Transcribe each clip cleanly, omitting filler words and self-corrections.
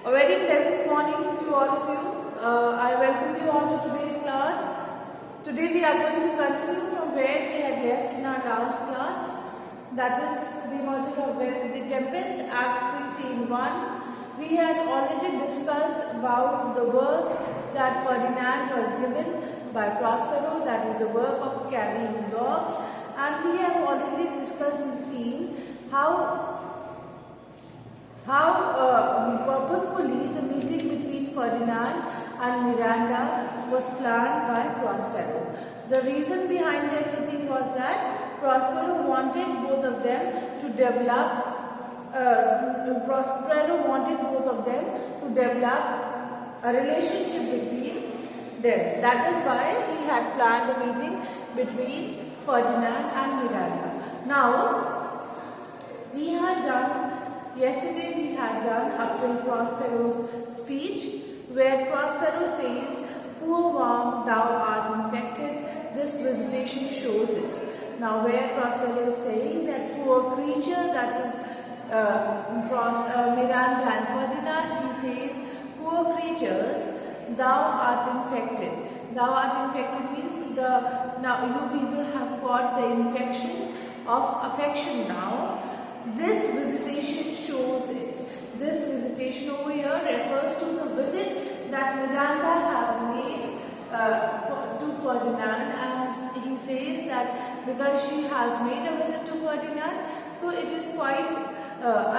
A very pleasant morning to all of you. I welcome you all to today's class. Today we are going to continue from where we had left in our last class. That is the module of The Tempest, Act 3, Scene 1. We had already discussed about the work that Ferdinand was given by Prospero, that is the work of carrying logs. And we have already discussed in the scene how purposefully the meeting between Ferdinand and Miranda was planned by Prospero. The reason behind their meeting was that Prospero wanted both of them to develop a relationship between them. That is why he had planned a meeting between Ferdinand and Miranda. Now, yesterday we had done up till Prospero's speech, where Prospero says, "Poor worm, thou art infected, this visitation shows it." Now where Prospero is saying that poor creature, that is Miranda and Ferdinand, he says, "Poor creatures, thou art infected." Thou art infected means now you people have got the infection of affection now. This visitation shows it. This visitation over here refers to the visit that Miranda has made to Ferdinand, and he says that because she has made a visit to Ferdinand, so it is quite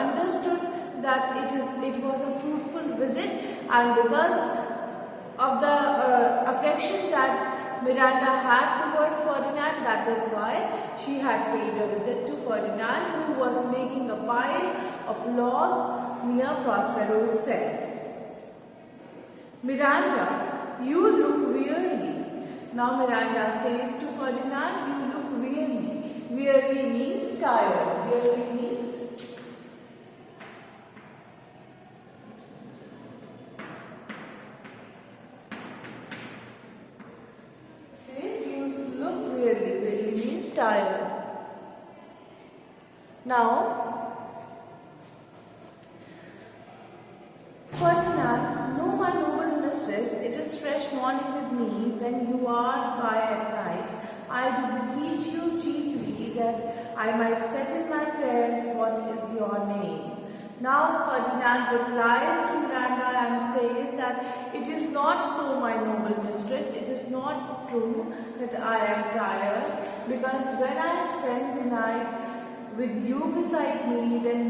understood that it was a fruitful visit, and because of the affection that Miranda had towards Ferdinand, that is why she had paid a visit to Ferdinand, who was making a pile of logs near Prospero's cell. "Miranda, you look weary." Now Miranda says to Ferdinand, "You look weary." Weary means tired. Weary means tired. Now, "Ferdinand, know my noble mistress, it is fresh morning with me when you are by at night. I do beseech you chiefly that I might set in my prayers what is your name." Now Ferdinand replies to Miranda and says that it is not so, my noble mistress. It is not true that I am tired, because when I spend the night with you beside me, then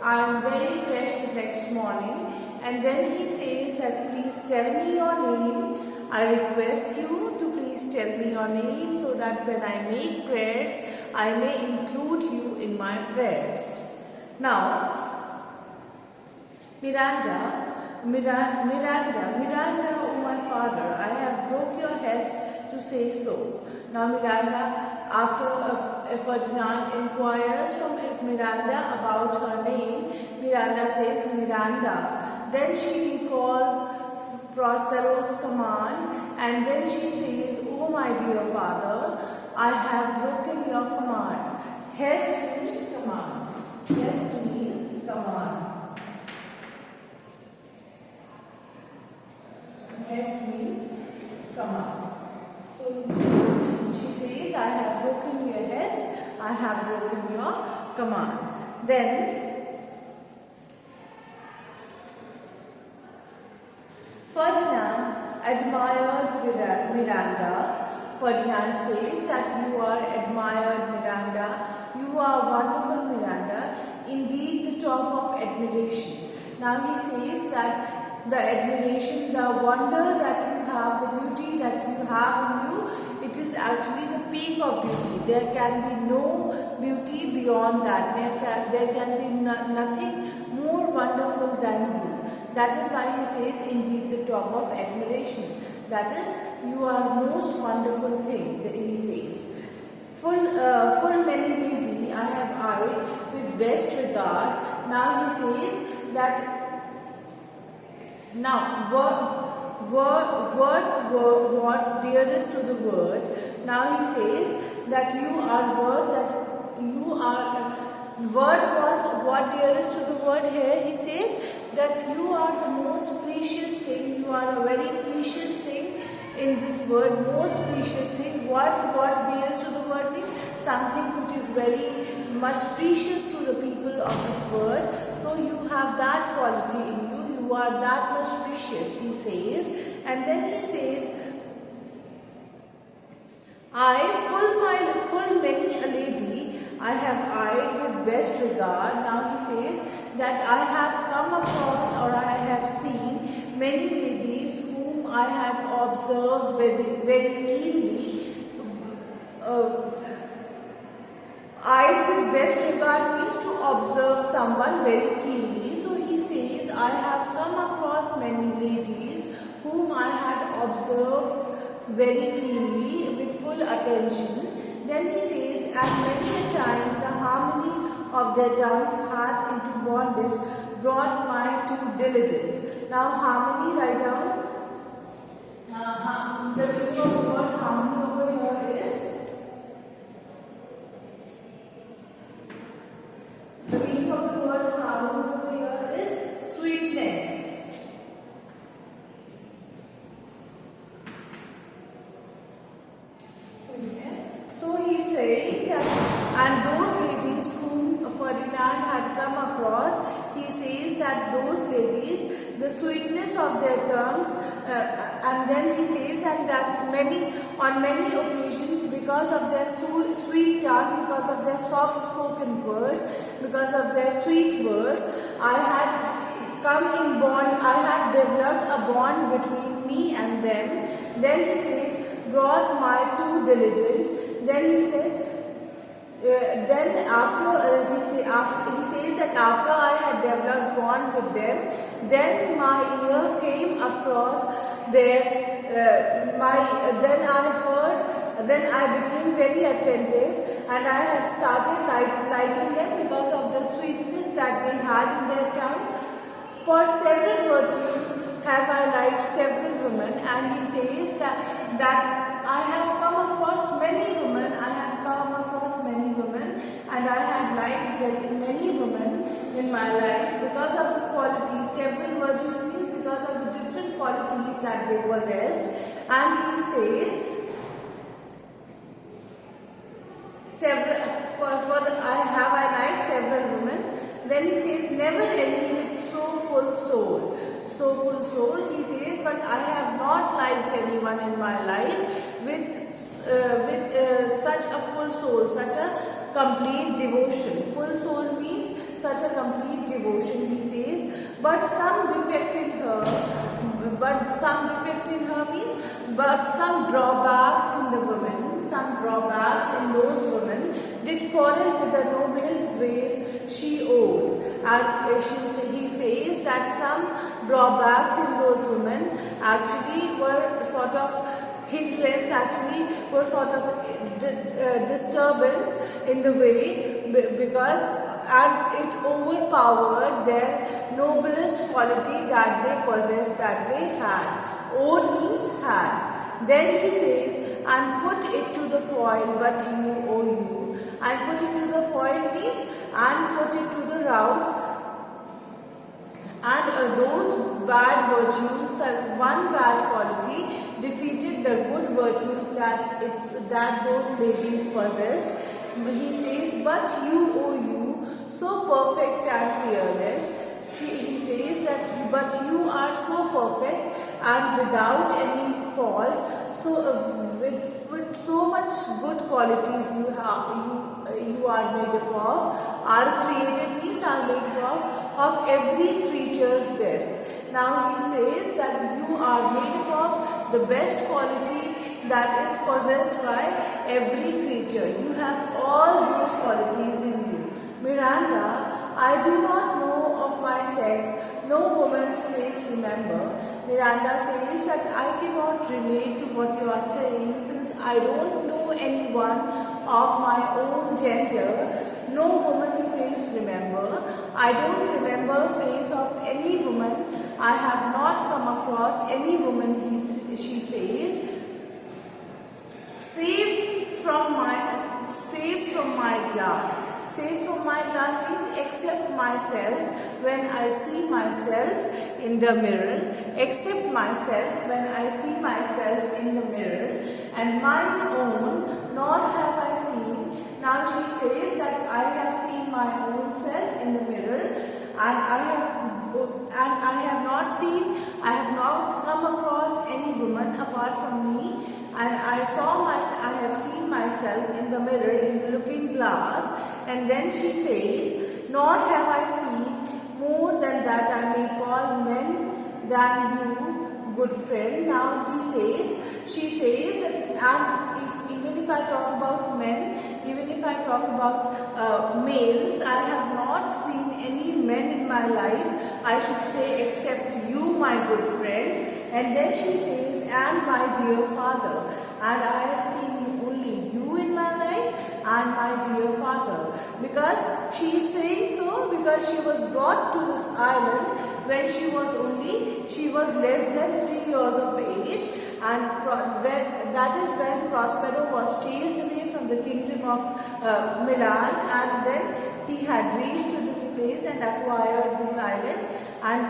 I am very fresh the next morning. And then he says that, "Please tell me your name. I request you to please tell me your name, so that when I make prayers, I may include you in my prayers." Now, Miranda, "Oh my father, I have broke your hest to say so." Now Miranda, after Ferdinand inquires from Miranda about her name, Miranda says, "Miranda." Then she recalls Prospero's command, and then she says, "Oh my dear father, I have broken your command." Hest means command. Hest means command. Hest means command. So she says, "I have broken your hest, I have broken your command." Then Ferdinand admired Miranda. Ferdinand says that, "You are admired, Miranda. You are wonderful, Miranda. Indeed, the top of admiration." Now he says that the admiration, the wonder that you have, the beauty that you have in you, it is actually the peak of beauty. There can be no beauty beyond that. There can be nothing more wonderful than you. That is why he says, "Indeed, the top of admiration." That is, you are most wonderful thing, he says. Full many lady I have eyed with best regard." Now he says that worth dearest to the word. Now he says that you are worth, Worth was what dearest to the word here. He says that you are the are a very precious thing in this world, most precious thing. What's dearest to the world means something which is very much precious to the people of this world. So you have that quality in you. You are that much precious, he says. And then he says, I full many a lady I have eyed with best regard. Now he says that I have come across, or I have seen many ladies whom I had observed very keenly. Eyed with best regard means to observe someone very keenly. So he says, I have come across many ladies whom I had observed very keenly with full attention. Then he says, and many a time the harmony of their tongues hath into bondage brought mine to diligent. Now harmony, write down. The meaning of the word harmony over here is, the meaning of the word harmony over here is sweetness. So he is saying that, and those ladies whom Ferdinand had come across, he says that those ladies, the sweetness of their tongues, and then he says and that on many occasions, because of their sweet tongue, because of their soft spoken words, because of their sweet words, I had come in bond, I had developed a bond between me and them. Then he says, brought my too diligent. Then he says, then after he says that after I had developed bond with them, then my ear came across their then I became very attentive, and I had started liking them because of the sweetness that they had in their tongue. For several virtues have I liked several women, and he says that I have come across many women, and I had liked many women in my life because of the qualities. Several virtues means because of the different qualities that they possessed. And he says, I liked several women. Then he says, never any with so full soul. So full soul, he says, but I have not liked anyone in my life with such a full soul, such a complete devotion. Full soul means such a complete devotion, he says. But some defect in her means some drawbacks in the women, some drawbacks in those women did quarrel with the noblest grace she owed. And he says that some drawbacks in those women actually were sort of hindrance, were sort of disturbance in the way, because and it overpowered their noblest quality that they possessed, that they had. Owed means had. Then he says, and put it to the foil, but you, O you. And put it to the foil means, and put it to the rout. And those bad virtues, one bad quality defeated the good virtues that those ladies possessed. He says, but you, O you, so perfect and peerless. He says that, but you are so perfect and without any fault. So with so much good qualities you are made up of. Are created means are made up of every creature's best. Now he says that you are made up of the best quality that is possessed by every creature. You have all those qualities in you. Miranda, I do not know of my sex, no woman's face remember. Miranda says that I cannot relate to what you are saying, since I don't know anyone of my own gender. No woman's face remember. I don't remember face of any woman. I have not come across any woman, she says. Save from my glass. Save from my glass means except myself. When I see myself in the mirror, except myself when I see myself in the mirror, and mine own, nor have I seen. Now she says that I have seen my own self in the mirror, and I have not seen, I have not come across any woman apart from me, and I have seen myself in the mirror, in the looking glass. And then she says, nor have I seen more than that I may call men than you, good friend. Now she says, and even if I talk about men, even if I talk about males, I have not seen any men in my life, I should say, except you, my good friend. And then she says, and my dear father, and I have seen only you in my life and my dear father. Because she is saying so because she was brought to this island when she was less than 3 years of age, and that is when Prospero was chased away from the kingdom of Milan, and then he had reached to this place and acquired this island, and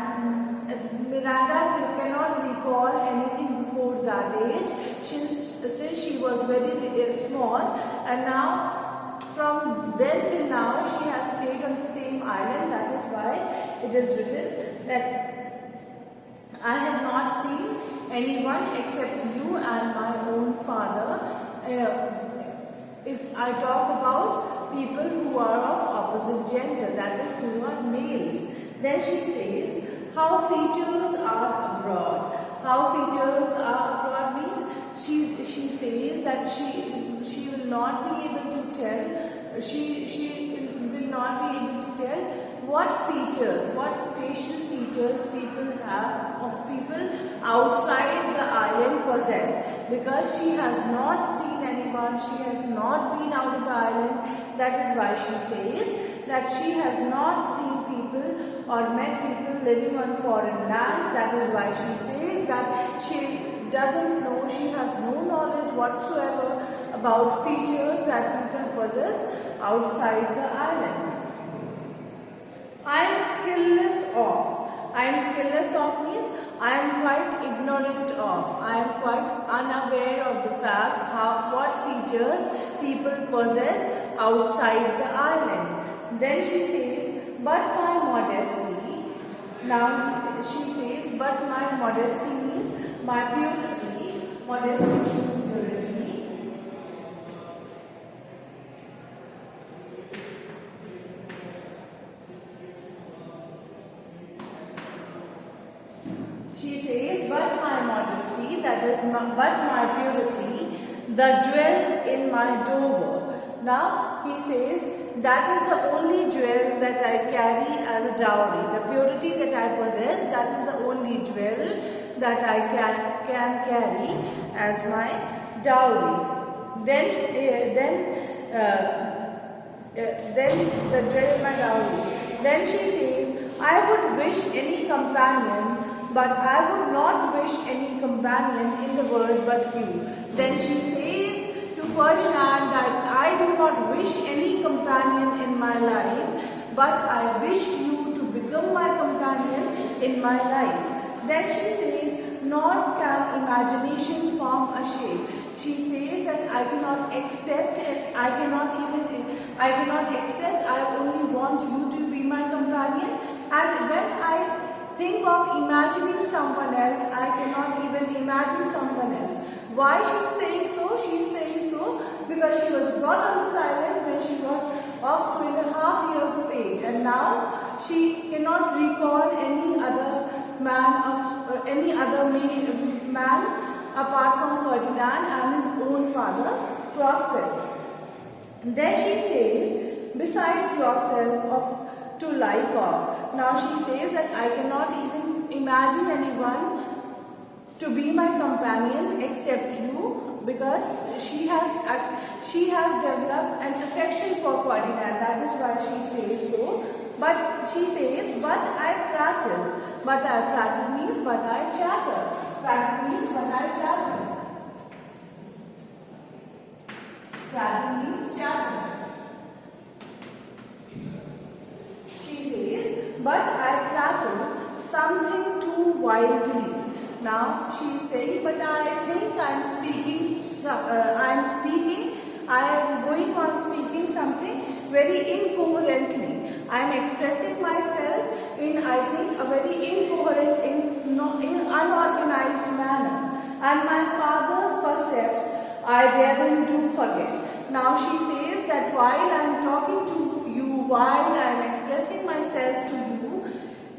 Miranda cannot recall anything before that age since she was very small, and now from then till now she has stayed on the same island. That is why it is written that I have not seen anyone except you and my own father. If I talk about people who are of opposite gender, that is, who are males, then she says, how features are abroad. How features are abroad means she says that she will not be able to tell, she will not be able to tell what features, what facial features people have of people outside the island possess, because she has not seen anyone, she has not been out of the island. That is why she says that she has not seen people or met people living on foreign lands. That is why she says that she doesn't know, she has no knowledge whatsoever about features that people possess outside the island. I am skillless of. I am skillless of means I am quite ignorant of. I am quite unaware of the fact what features people possess outside the island. Then she says, but my modesty. Now she says, but my modesty means my purity. Modesty means purity. She says, but my modesty, that is, but my purity, the jewel in my dover. Now he says, that is the only jewel that I carry as a dowry. The purity that I possess, that is the only jewel that I can carry as my dowry. Then the jewel in my dowry. Then she says, I would wish any companion, but I would not wish any companion in the world but you. Then she says to Ferdinand that I do not wish any companion in my life, but I wish you to become my companion in my life. Then she says, nor can imagination form a shape. She says that I cannot accept it, I only want you to be my companion, and when I think of imagining someone else, I cannot even imagine someone else. Why she is saying so? She is saying so because she was brought on this island when she was of 2.5 years of age, and now she cannot recall any other man apart from Ferdinand and his own father, Prosper. Then she says, besides yourself to like of. Now she says that I cannot even imagine anyone to be my companion except you, because she has developed an affection for Ferdinand. That is why she says so. But she says, but I prattle. But I prattle means but I chatter. Prattle means but I chatter. Prattle means chatter. She says, but I prattle something to wildly. Now she is saying, but I think I am going on speaking something very incoherently. I am expressing myself in, I think, a very incoherent, in unorganized manner. And my father's precepts I therein do forget. Now she says that while I am talking to you, while I am expressing myself to you,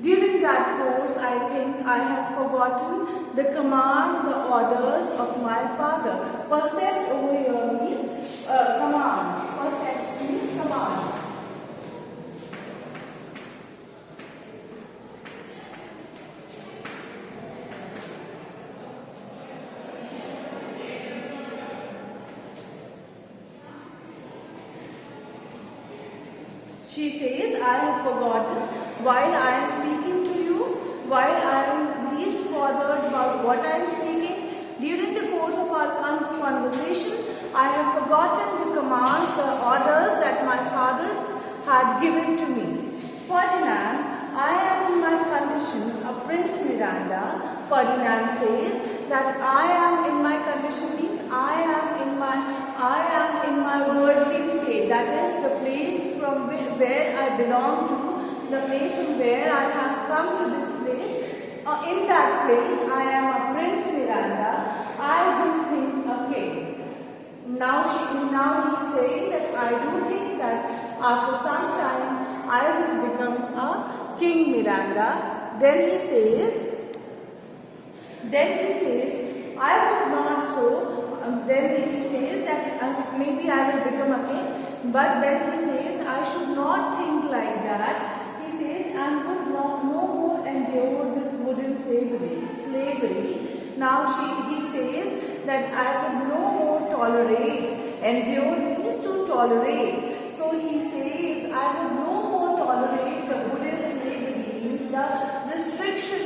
during that course, I think I have forgotten the command, the orders of my father. Percept over here means command. Percept means command. She says, I have forgotten while I am speaking to you, while I am least bothered about what I am speaking. During the course of our conversation, I have forgotten the commands, the orders that my fathers had given to me. Ferdinand, I am in my condition a Prince Miranda. Ferdinand says that I am in my condition means I am in my worldly state. That is the place from where I belong to, the place from where I have come to this place. In that place, I am a Prince Miranda. I do think a king. Now he's saying that I do think that after some time I will become a King Miranda. Then he says, I would not so. Then he says that maybe I will become a king. But then he says I should not think like that. He says and would no more endure this wooden slavery. Now he says that I would no more tolerate. Endure means to tolerate. So he says I would no more tolerate the wooden slavery, means the restriction,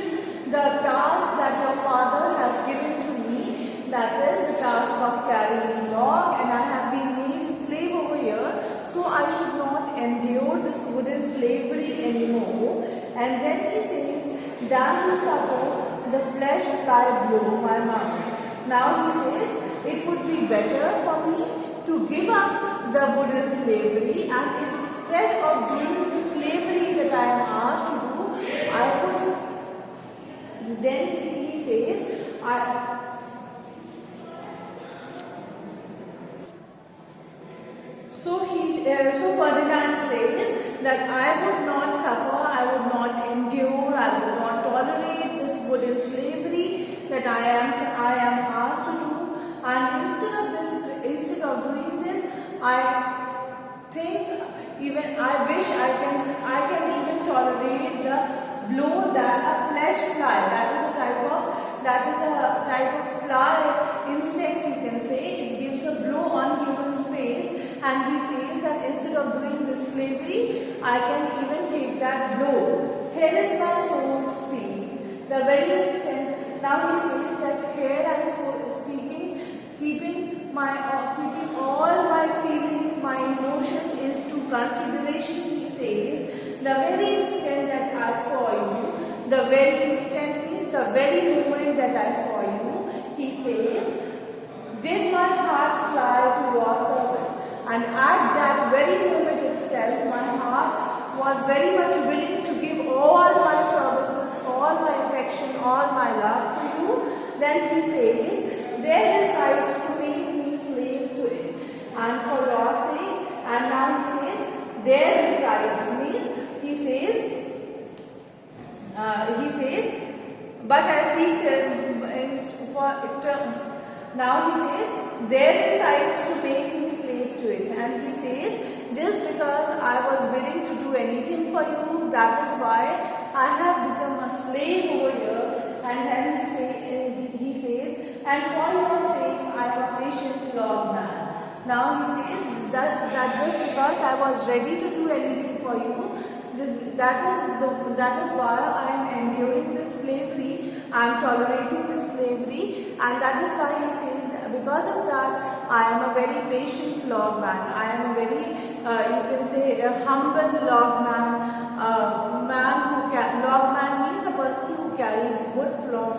the task that your father has given to me, that is the task of carrying log, and I have been made a slave over here, so I should not endure this wooden slavery anymore. And then he says, than to suffer the flesh fly blow my mouth. Now he says, it would be better for me to give up the wooden slavery, and instead of doing the slavery that I am asked to do, I would. Then he says, So Ferdinand says that I would not suffer, I would not endure, I would not tolerate this wooden slavery that I am asked to do. And instead of doing this, I think I wish I can even tolerate the blow that a flesh fly, that is a type of fly, insect you can say, it gives a blow on human's face, and he says that instead of doing this slavery, I can even take that blow. Here is my soul speak, the very instant. Now he says that here I am speaking, keeping all my feelings, my emotions into consideration. He says, the very instant that I saw you, the very instant means the very moment that I saw you, he says, did my heart fly to your service. And at that very moment itself, my heart was very much willing to give all my services, all my affection, all my love to you. Then he says, there resides to make me slave to it, and for your sake. And now he says, there resides means he says, but as he said, now he says, there resides to make me slave to it. And he says, just because I was willing to do anything for you, that is why I have become a slave over here. And then he says, and for your sake I am a patient log man. Now he says that just because I was ready to do anything for you, that is why I am enduring this slavery, I am tolerating this slavery, and that is why he says that because of that I am a very patient log man. I am a very you can say a humble log man. logman means a person who carries wood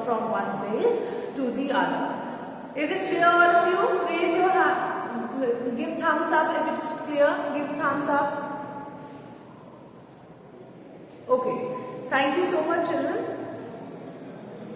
from one place to the other. Is it clear, all of you? Raise your hand. Give thumbs up if it is clear. Give thumbs up. Okay. Thank you so much, children.